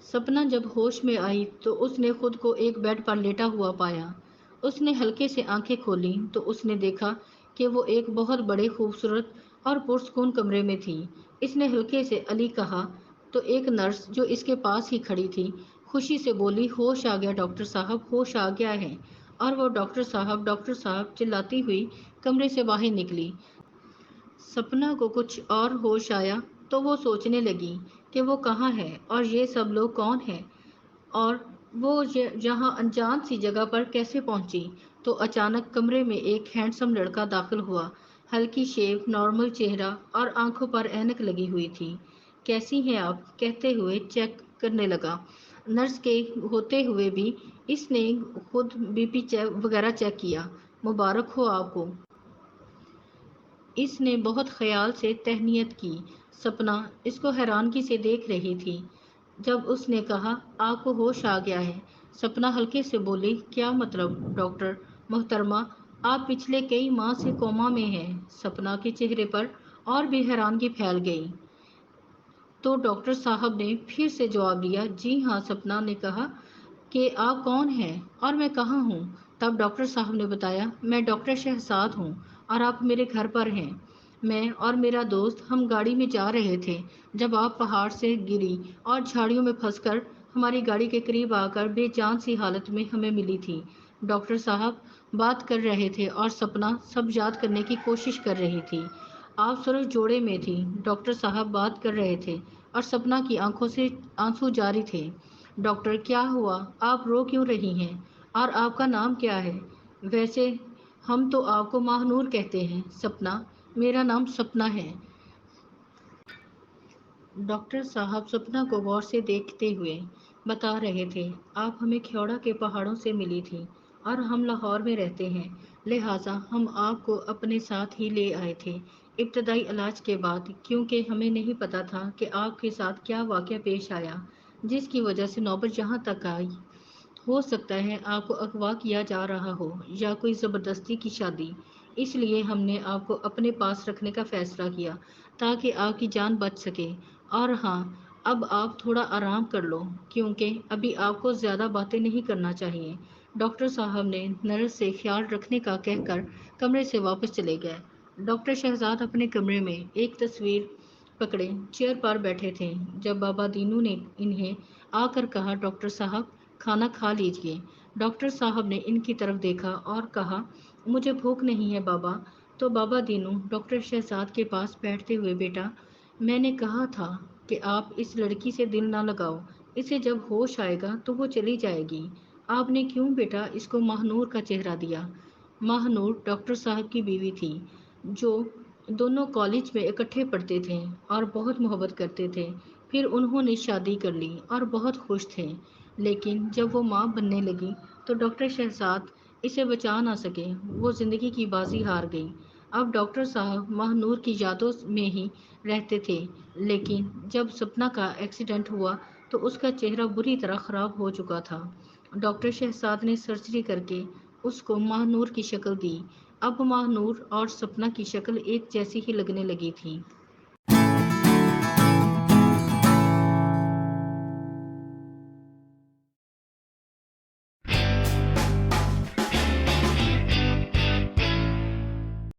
सपना जब होश में आई तो उसने खुद को एक बेड पर लेटा हुआ पाया। उसने हल्के से आंखें खोली तो उसने देखा कि वो एक बहुत बड़े खूबसूरत और पुरस्कून कमरे में थी। इसने हल्के से अली कहा तो एक नर्स जो इसके पास ही खड़ी थी खुशी से बोली, होश आ गया डॉक्टर साहब, होश आ गया है। और वो डॉक्टर साहब चिल्लाती हुई कमरे से बाहर निकली। सपना को कुछ और होश आया तो वो सोचने लगी कि वो कहाँ है और ये सब लोग कौन हैं और वो जहाँ अनजान सी जगह पर कैसे पहुंची। तो अचानक कमरे में एक हैंडसम लड़का दाखिल हुआ। हल्की शेव, नॉर्मल चेहरा और आंखों पर ऐनक लगी हुई थी। कैसी हैं आप, कहते हुए चेक करने लगा। नर्स के होते हुए भी इसने खुद बीपी चेक वगैरह चेक किया। मुबारक हो आपको, इसने बहुत ख्याल से तहनीत की। सपना इसको हैरानगी से देख रही थी। जब उसने कहा आपको होश आ गया है, सपना हल्के से बोली, क्या मतलब डॉक्टर मोहतरमा, आप पिछले कई माह से कोमा में हैं। सपना के चेहरे पर और भी हैरानगी फैल गई। तो डॉक्टर साहब ने फिर से जवाब दिया, जी हाँ। सपना ने कहा कि आप कौन हैं और मैं कहाँ हूँ। तब डॉक्टर साहब ने बताया, मैं डॉक्टर शहजाद हूँ और आप मेरे घर पर हैं। मैं और मेरा दोस्त हम गाड़ी में जा रहे थे जब आप पहाड़ से गिरी और झाड़ियों में फंसकर हमारी गाड़ी के करीब आकर बेजान सी हालत में हमें मिली थी। डॉक्टर साहब बात कर रहे थे और सपना सब याद करने की कोशिश कर रही थी। आप सुरज जोड़े में थी, डॉक्टर साहब बात कर रहे थे और सपना की आंखों से आंसू जारी थे। डॉक्टर क्या हुआ, आप रो क्यों रही हैं और आपका नाम क्या है। वैसे हम तो आपको महानूर कहते हैं। सपना, मेरा नाम सपना है। डॉक्टर साहब सपना को गौर से देखते हुए बता रहे थे, आप हमें ख्योड़ा के पहाड़ों से मिली थी और हम लाहौर में रहते हैं, लिहाजा हम आपको अपने साथ ही ले आए थे इब्तदाई इलाज के बाद, क्योंकि हमें नहीं पता था कि आपके साथ क्या वाक़या पेश आया जिसकी वजह से नौबत यहाँ तक आई। हो सकता है आपको अगवा किया जा रहा हो या कोई ज़बरदस्ती की शादी। इसलिए हमने आपको अपने पास रखने का फ़ैसला किया ताकि आपकी जान बच सके। और हाँ, अब आप थोड़ा आराम कर लो क्योंकि अभी आपको ज़्यादा बातें नहीं करना चाहिए। डॉक्टर साहब ने नर्स से ख्याल रखने का कहकर कमरे से वापस चले गए। डॉक्टर शहजाद अपने कमरे में एक तस्वीर पकड़े चेयर पर बैठे थे जब बाबा दीनू ने इन्हें आकर कहा, डॉक्टर साहब खाना खा लीजिए। डॉक्टर साहब ने इनकी तरफ देखा और कहा, मुझे भूख नहीं है बाबा। तो बाबा दीनू डॉक्टर शहजाद के पास बैठते हुए, बेटा मैंने कहा था कि आप इस लड़की से दिल ना लगाओ, इसे जब होश आएगा तो वो चली जाएगी। आपने क्यों बेटा इसको महानूर का चेहरा दिया। महानूर डॉक्टर साहब की बीवी थी जो दोनों कॉलेज में इकट्ठे पढ़ते थे और बहुत मोहब्बत करते थे। फिर उन्होंने शादी कर ली और बहुत खुश थे। लेकिन जब वो माँ बनने लगी तो डॉक्टर शहजाद इसे बचा ना सके, वो ज़िंदगी की बाजी हार गई। अब डॉक्टर साहब महानूर की यादों में ही रहते थे, लेकिन जब सपना का एक्सीडेंट हुआ तो उसका चेहरा बुरी तरह ख़राब हो चुका था। डॉक्टर शहजाद ने सर्जरी करके उसको महानूर की शक्ल दी। अब महानूर और सपना की शक्ल एक जैसी ही लगने लगी थी।